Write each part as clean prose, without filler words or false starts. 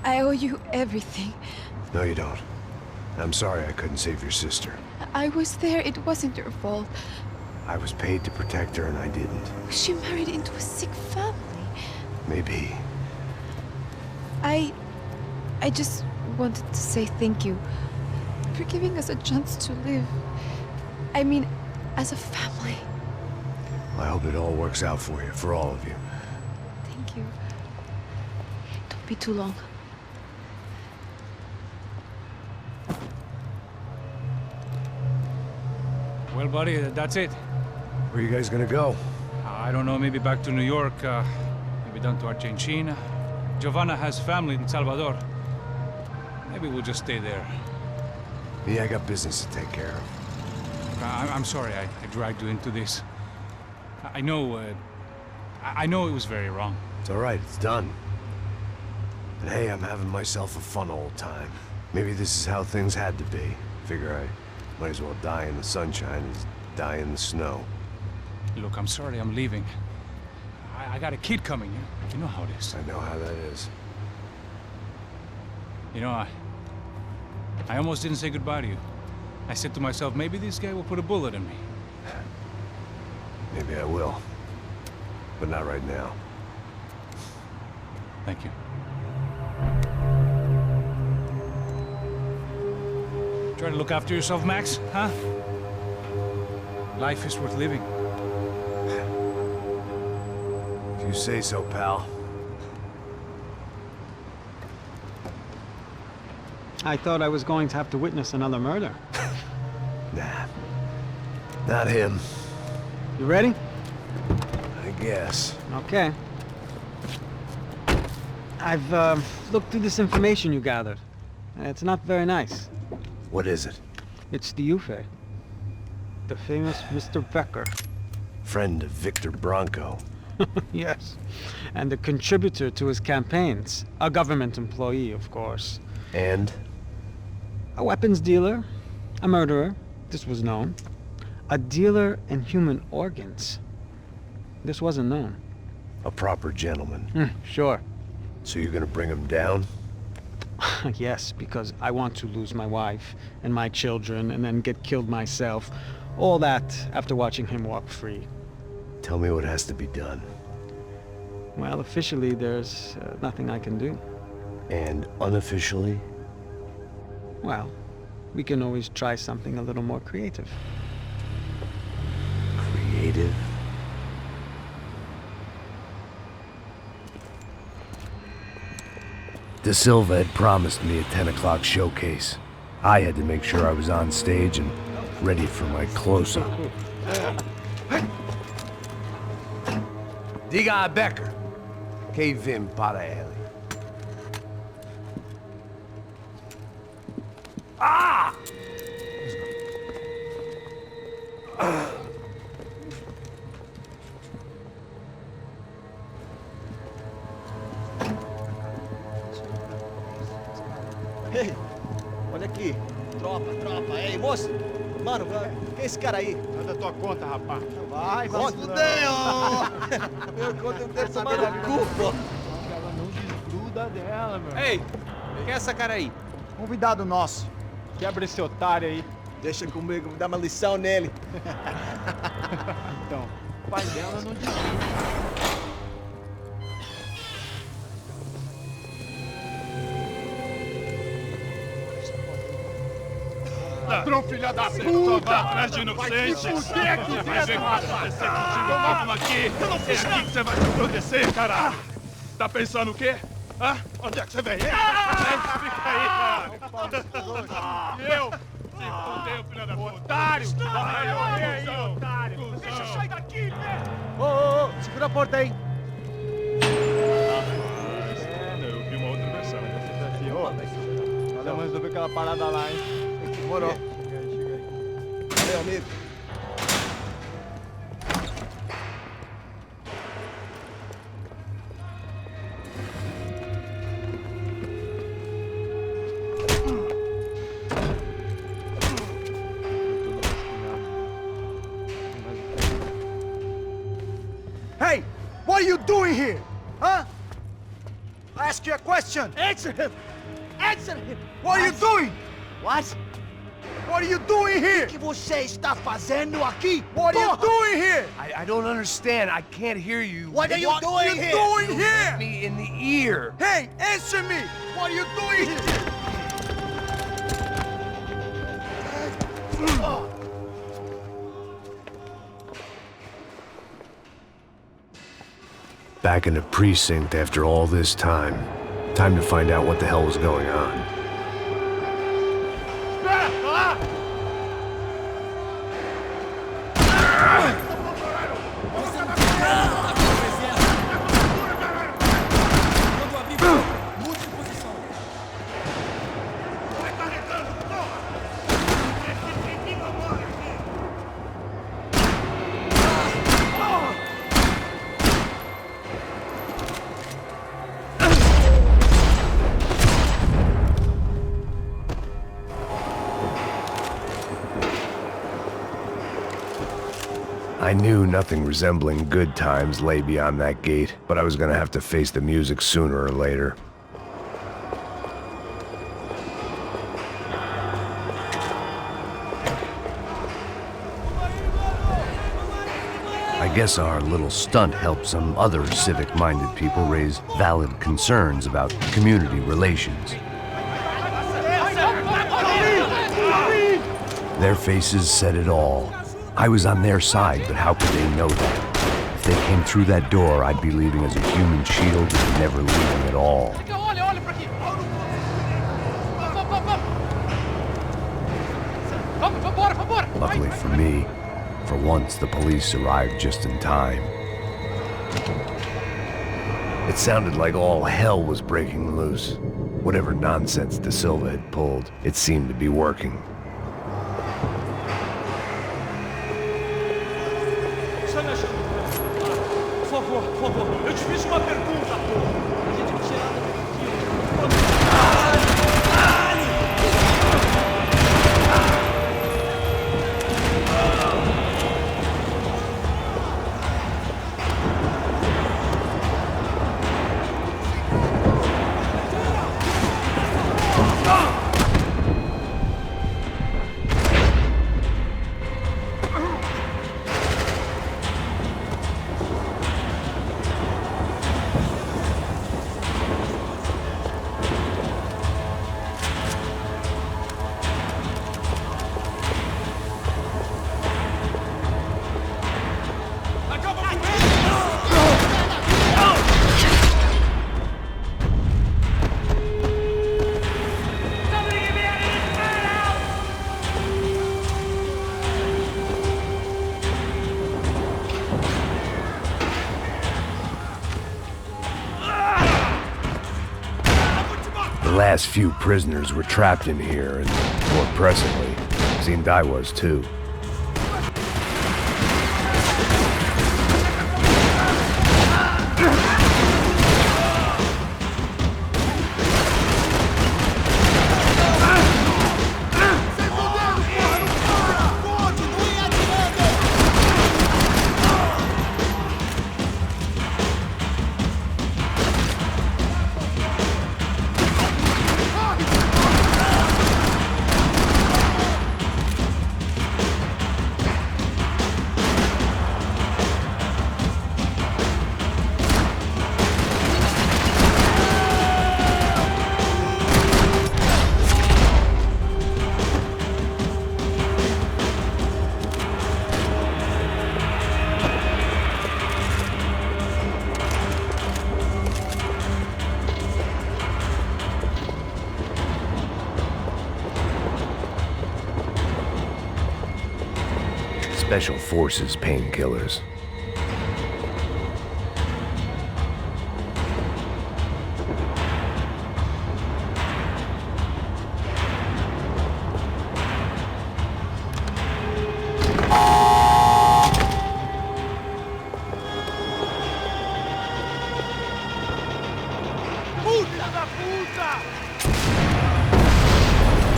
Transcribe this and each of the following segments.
I owe you everything. No, you don't. I'm sorry I couldn't save your sister. I was there. It wasn't your fault. I was paid to protect her and I didn't. She married into a sick family. Maybe. I just wanted to say thank you for giving us a chance to live. I mean, as a family. I hope it all works out for you, for all of you. Thank you. Don't be too long. Well, buddy, that's it. Where are you guys gonna go? I don't know, maybe back to New York, maybe down to Argentina. Giovanna has family in Salvador. Maybe we'll just stay there. Me, I got business to take care of. I'm sorry I dragged you into this. I know it was very wrong. It's all right, it's done. But hey, I'm having myself a fun old time. Maybe this is how things had to be. Figure I might as well die in the sunshine as die in the snow. Look, I'm sorry I'm leaving. I got a kid coming. You know how it is. I know how that is. You know, I almost didn't say goodbye to you. I said to myself, maybe this guy will put a bullet in me. Maybe I will. But not right now. Thank you. Try to look after yourself, Max, huh? Life is worth living. If you say so, pal. I thought I was going to have to witness another murder. Nah. Not him. You ready? I guess. Okay. I've looked through this information you gathered. It's not very nice. What is it? It's the UFE. The famous Mr. Becker. Friend of Victor Bronco. Yes. And a contributor to his campaigns. A government employee, of course. And? A weapons dealer. A murderer. This was known. A dealer in human organs. This wasn't known. A proper gentleman. Sure. So you're gonna bring him down? Yes, because I want to lose my wife and my children and then get killed myself. All that after watching him walk free. Tell me what has to be done. Well, officially, there's nothing I can do. And unofficially? Well, we can always try something a little more creative. Creative? De Silva had promised me a 10 o'clock showcase. I had to make sure I was on stage and ready for my close-up. Diga a Becker. Que vim para ele. Ah! Ei, olha aqui. Tropa. Ei, moço. Mano, quem é esse cara aí? Manda tua conta, rapaz. Vai se fuder, ó. Meu conta não deve tomar no cu, pô. Ela não desgruda dela, meu. Ei, quem é essa cara aí? Convidado nosso. Quebra esse otário aí. Deixa comigo, vou dar uma lição nele. Então, o pai dela não desgruda. Ladrão, filha da puta! Vai atrás de inocente! Vai ver o que vai acontecer contigo! Vamos aqui! Eu não fiz nada! É aqui que você vai se proteger, caralho! Tá pensando o quê? Hã? Onde é que você vem? Fica aí, cara! E eu? Se fudeu, filha da puta! Otário! Vai aí, otário! Deixa eu sair daqui, velho! Ô, segura a porta aí. Eu vi uma outra versão. Vamos resolver aquela parada lá, hein? Demorou. Chega aí. Valeu, amigo. Hey, what are you doing here? Huh? I ask you a question. Answer him. Answer him. What are you doing? What? What are you doing here? O que você está fazendo aqui? What are you doing here? I don't understand. I can't hear you. What are you doing here? Doing here? Me in the ear. Hey, answer me! What are you doing here? Back in the precinct after all this time. Time to find out what the hell was going on. I knew nothing resembling good times lay beyond that gate, but I was gonna have to face the music sooner or later. I guess our little stunt helped some other civic-minded people raise valid concerns about community relations. Their faces said it all. I was on their side, but how could they know that? If they came through that door, I'd be leaving as a human shield and never leaving at all. Luckily for me, for once the police arrived just in time. It sounded like all hell was breaking loose. Whatever nonsense De Silva had pulled, it seemed to be working. Por favor, eu te fiz uma pergunta, pô. A gente vai tirar The last few prisoners were trapped in here, and more pressingly, Zindai was too. Special Forces painkillers.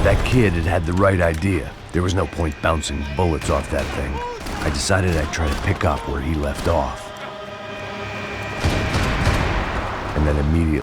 That kid had the right idea. There was no point bouncing bullets off that thing. I decided I'd try to pick up where he left off. And then immediately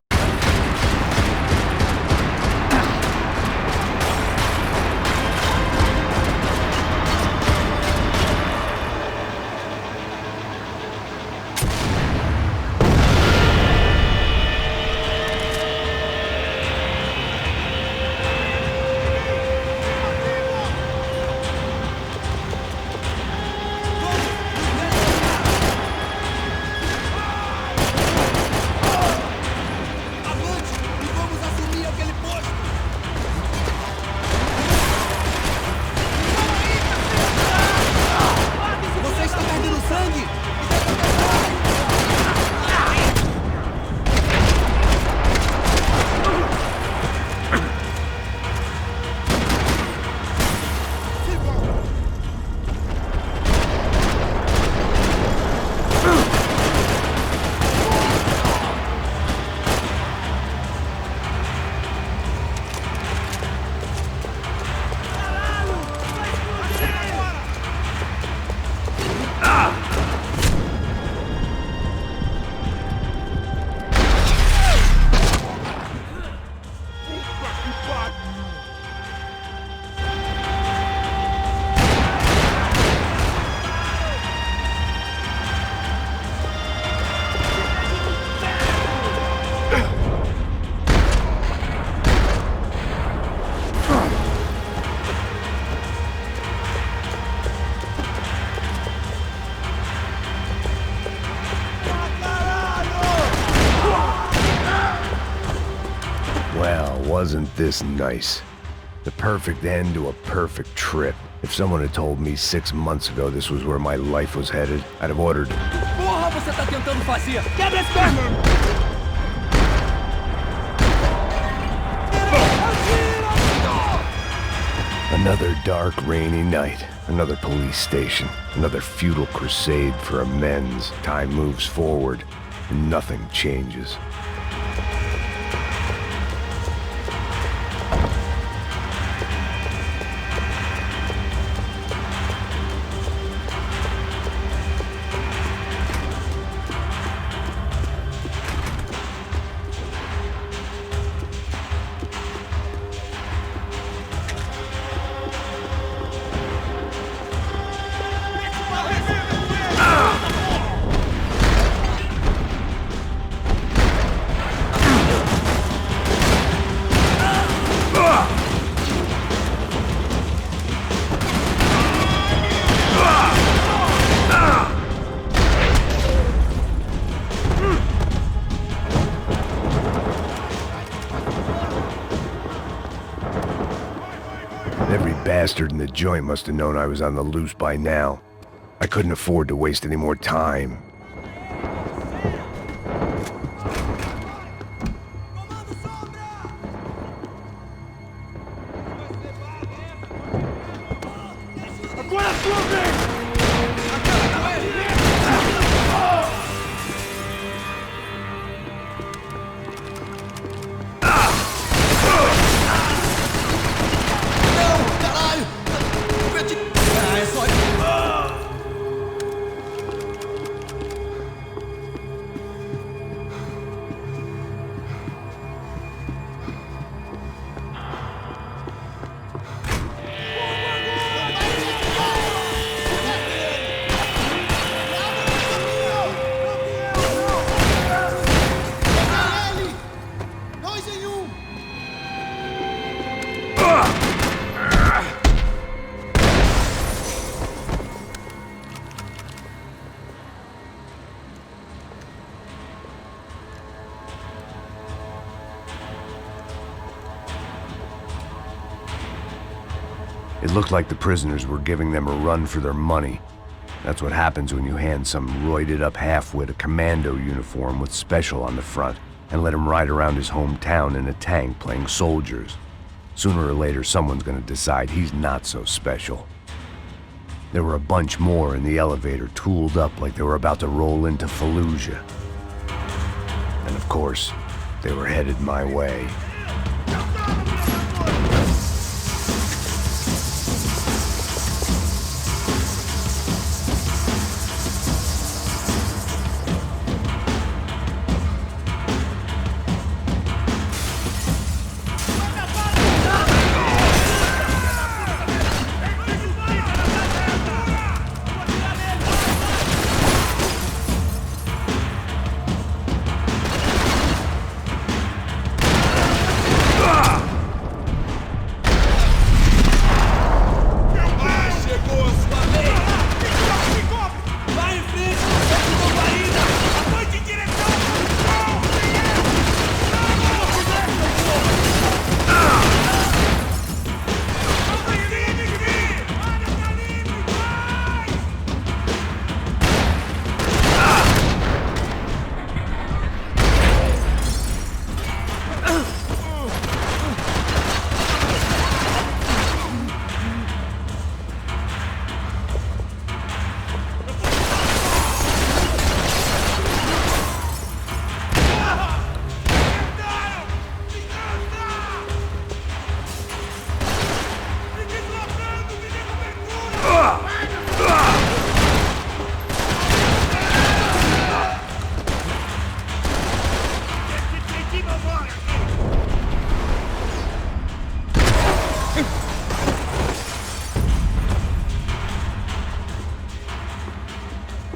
Wasn't this nice? The perfect end to a perfect trip. If someone had told me 6 months ago this was where my life was headed, I'd have ordered. Porra, você tá tentando fazer? Quebra esse ferro! Another dark, rainy night. Another police station. Another futile crusade for amends. Time moves forward, and nothing changes. Every bastard in the joint must have known I was on the loose by now. I couldn't afford to waste any more time. It looked like the prisoners were giving them a run for their money. That's what happens when you hand some roided-up halfwit a commando uniform with special on the front and let him ride around his hometown in a tank playing soldiers. Sooner or later, someone's gonna decide he's not so special. There were a bunch more in the elevator, tooled up like they were about to roll into Fallujah. And of course, they were headed my way.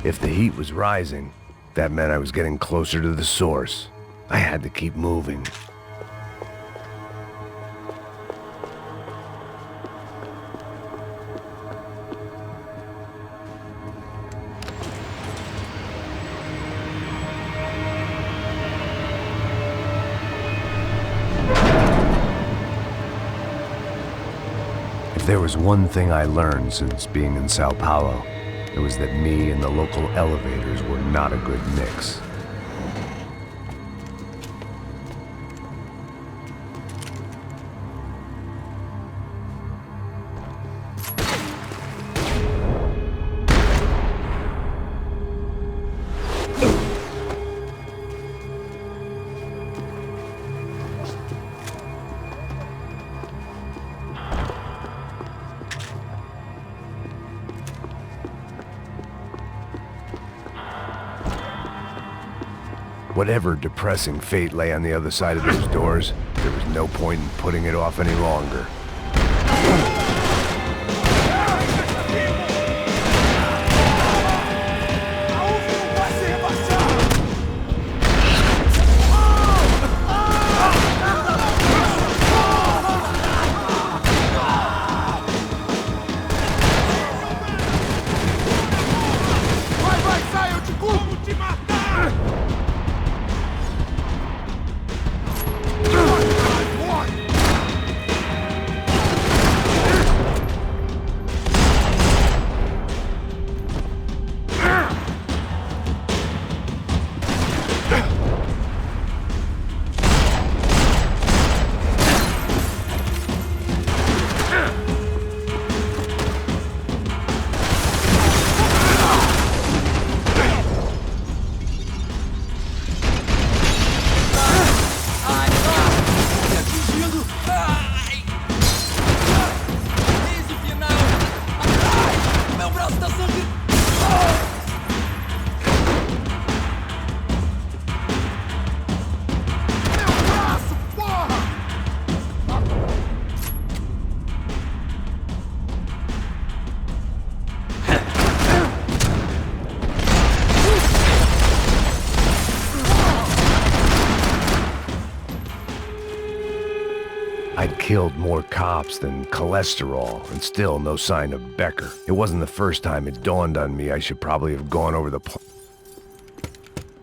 If the heat was rising, that meant I was getting closer to the source. I had to keep moving. there was one thing I learned since being in Sao Paulo, it was that me and the local elevators were not a good mix. Whatever depressing fate lay on the other side of those doors, there was no point in putting it off any longer. Vai, sai, eu te curvo! Vamos te matar! I'd killed more cops than cholesterol, and still no sign of Becker. It wasn't the first time it dawned on me I should probably have gone over the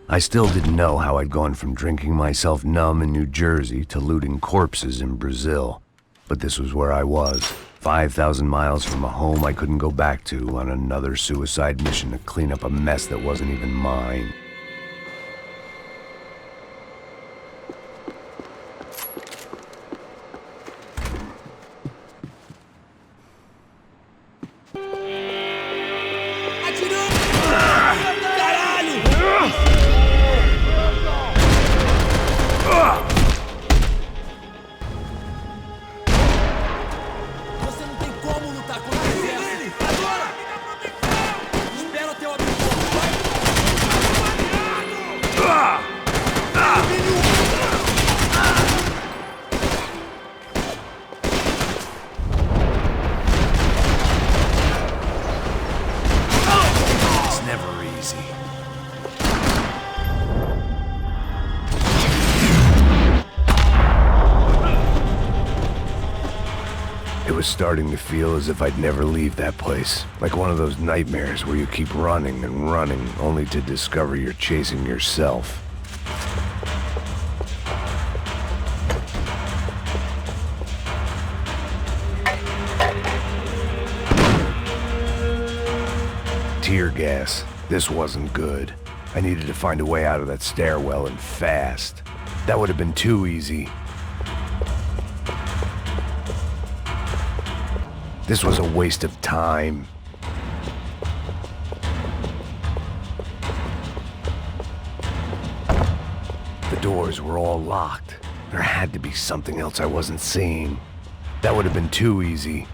I still didn't know how I'd gone from drinking myself numb in New Jersey to looting corpses in Brazil. But this was where I was, 5,000 miles from a home I couldn't go back to, on another suicide mission to clean up a mess that wasn't even mine. Você não tem como lutar contra o exército. Agora! Espera até eu abrir o fogo, It's never easy. It was starting to feel as if I'd never leave that place. Like one of those nightmares where you keep running and running, only to discover you're chasing yourself. Tear gas. This wasn't good. I needed to find a way out of that stairwell, and fast. That would have been too easy. This was a waste of time. The doors were all locked. There had to be something else I wasn't seeing. That would have been too easy.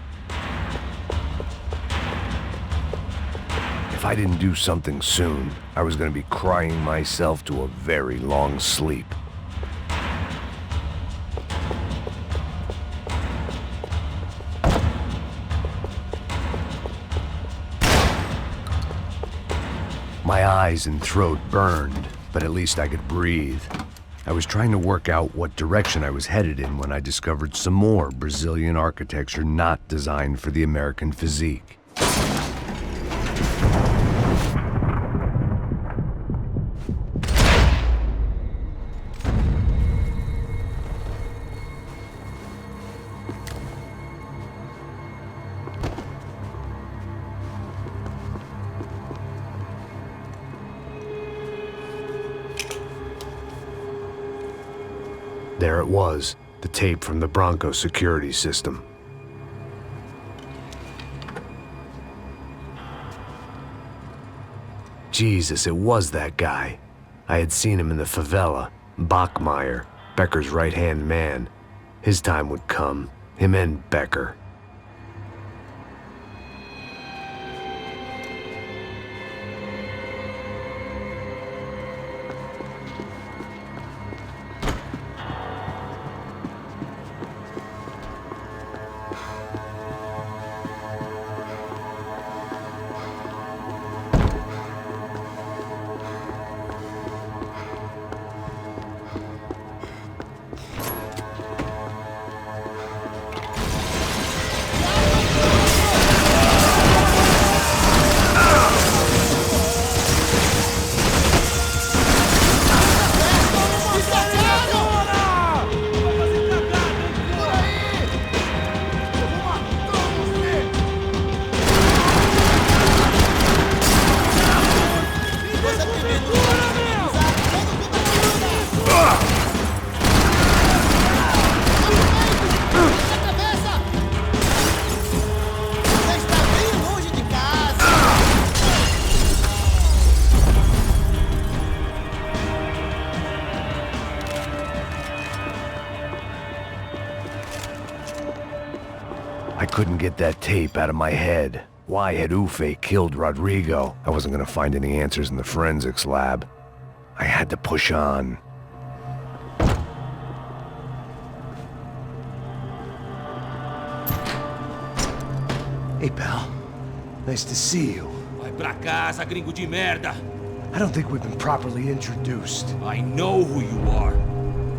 If I didn't do something soon, I was going to be crying myself to a very long sleep. My eyes and throat burned, but at least I could breathe. I was trying to work out what direction I was headed in when I discovered some more Brazilian architecture not designed for the American physique. There it was, the tape from the Bronco security system. Jesus, it was that guy. I had seen him in the favela. Bachmeyer, Becker's right-hand man. His time would come. Him and Becker. I couldn't get that tape out of my head. Why had Ufe killed Rodrigo? I wasn't gonna find any answers in the forensics lab. I had to push on. Hey, pal. Nice to see you. Vai pra casa, gringo de merda. I don't think we've been properly introduced. I know who you are.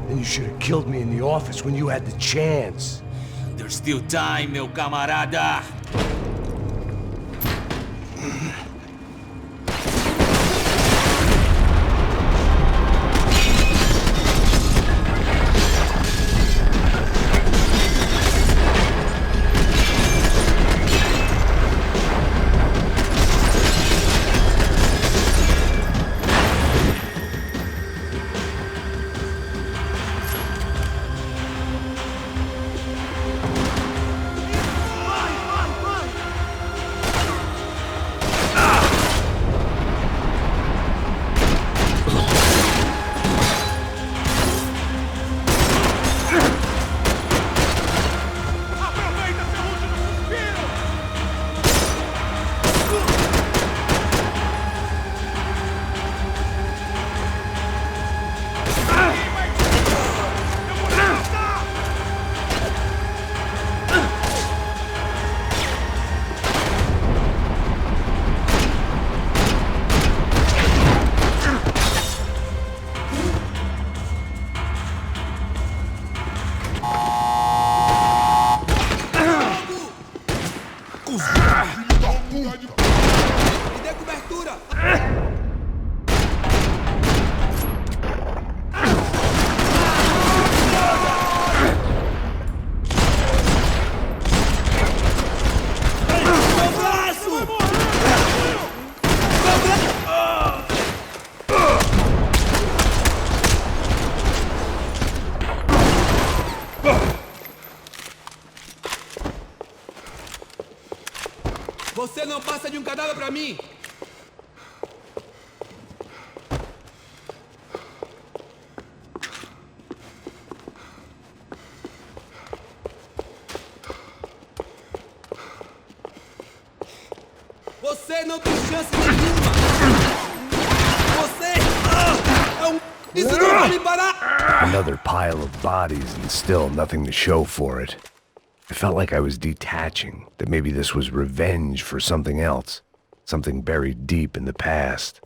And you should have killed me in the office when you had the chance. There's still time, meu camarada. Me dê cobertura! Meu braço! Você não passa de um cadáver pra mim! Você não tem chance nenhuma! Você Isso não vai me parar! Another pile of bodies and still nothing to show for it. I felt like I was detaching, that maybe this was revenge for something else, something buried deep in the past.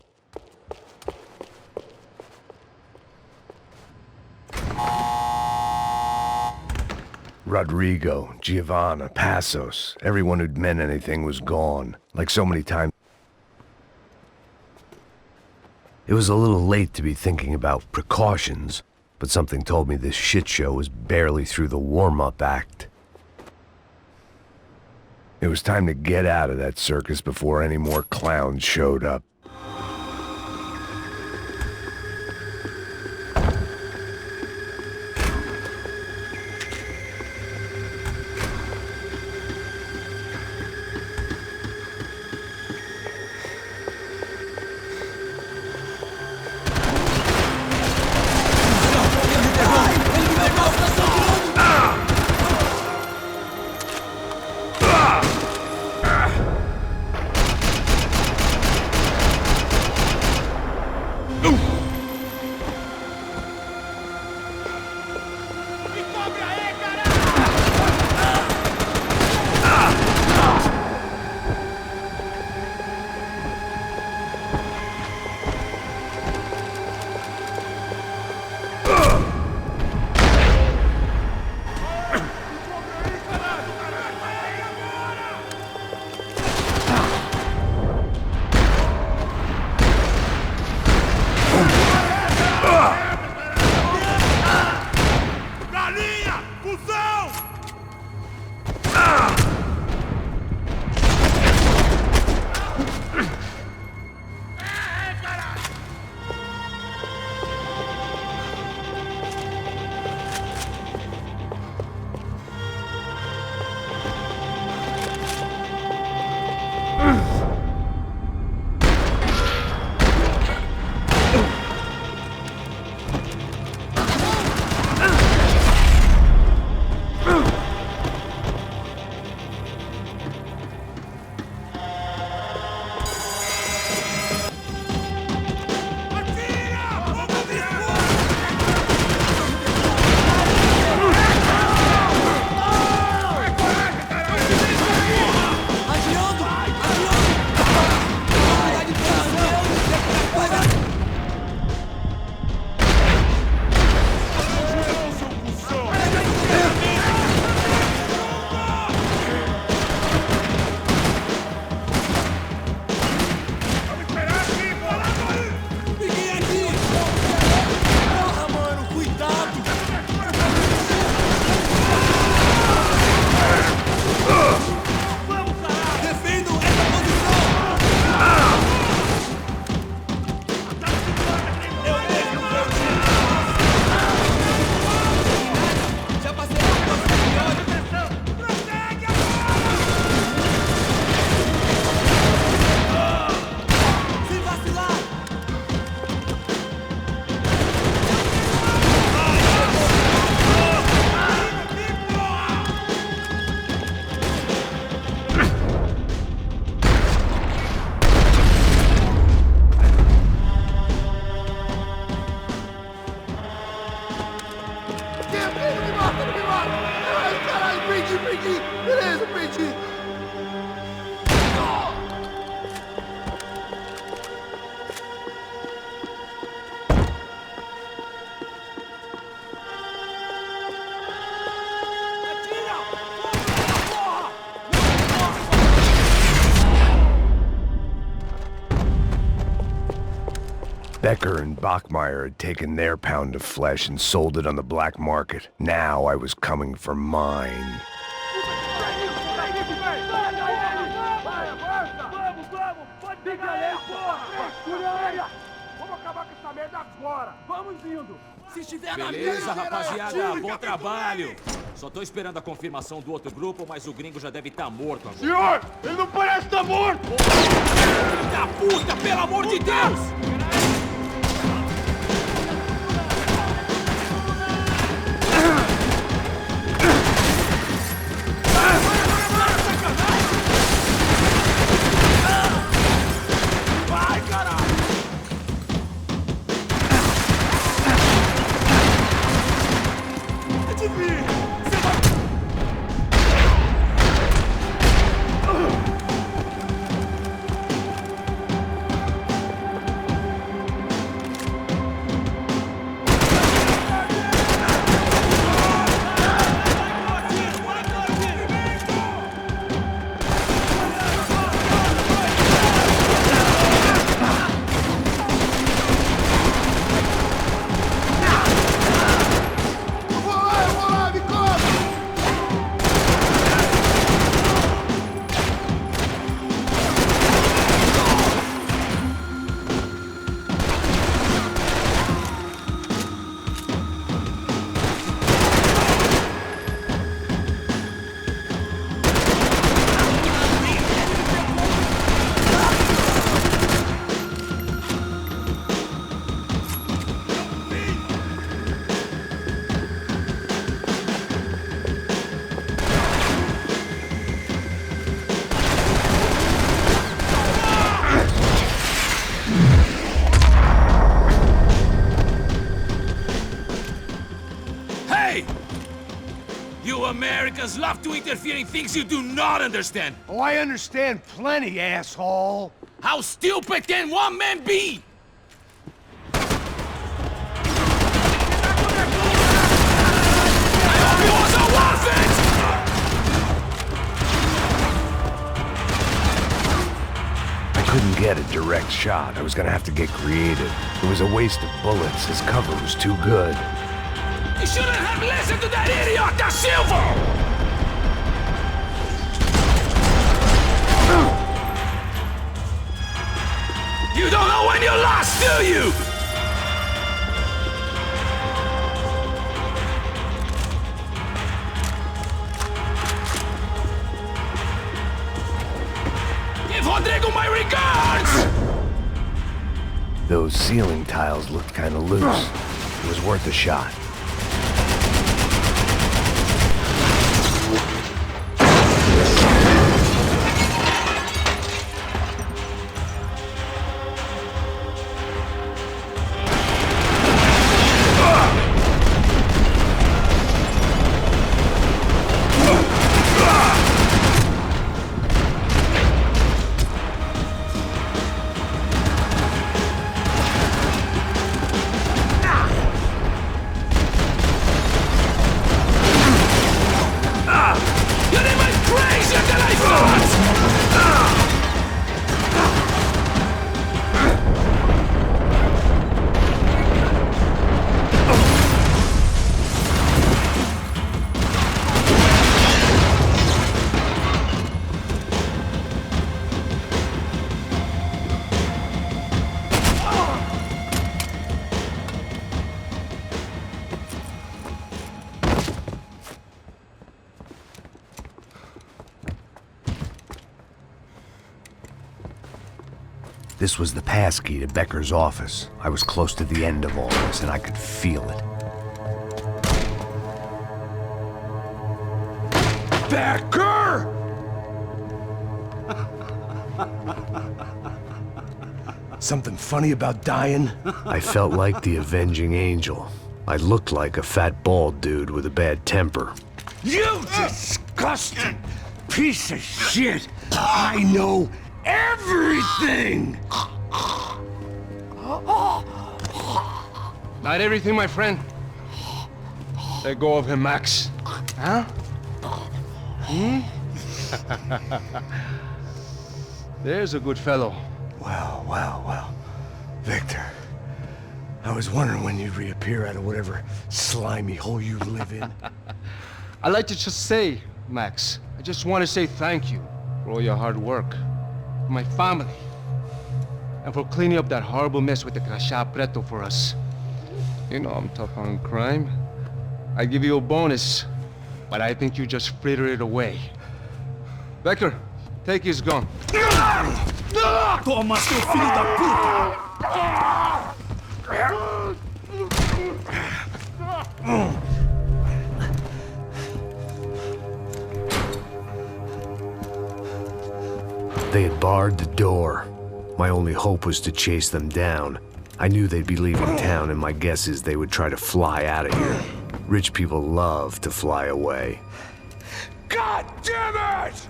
Rodrigo, Giovanna, Passos, everyone who'd meant anything was gone, like so many times. It was a little late to be thinking about precautions, but something told me this shit show was barely through the warm-up act. It was time to get out of that circus before any more clowns showed up. Becker and Bachmeyer had taken their pound of flesh and sold it on the black market. Now I was coming for mine. Beleza, rapaziada, bom trabalho. Só tô esperando a confirmação do outro grupo, mas o gringo já deve estar morto agora. Senhor, ele não parece estar morto! Filho da puta, pelo amor de Deus! Vai, caralho! Americans love to interfere in things you do not understand. Oh, I understand plenty, asshole. How stupid can one man be? I hope he was a orphan! I couldn't get a direct shot. I was gonna have to get creative. It was a waste of bullets. His cover was too good. You shouldn't have listened to that idiot, Da Silva! You don't know when you're lost, do you? Give Rodrigo my regards! Those ceiling tiles looked kind of loose. It was worth a shot. This was the passkey to Becker's office. I was close to the end of all this, and I could feel it. Becker! Something funny about dying? I felt like the avenging angel. I looked like a fat bald dude with a bad temper. You disgusting piece of shit! I know everything! Not everything, my friend. Let go of him, Max. Huh? There's a good fellow. Well. Victor, I was wondering when you'd reappear out of whatever slimy hole you live in. I'd like to just say, Max, I just want to say thank you for all your hard work, for my family, and for cleaning up that horrible mess with the Crachá Preto for us. You know I'm tough on crime. I give you a bonus, but I think you just frittered it away. Becker, take his gun. Toma, seu filho da puta! They had barred the door. My only hope was to chase them down. I knew they'd be leaving town, and my guess is they would try to fly out of here. Rich people love to fly away. God damn it!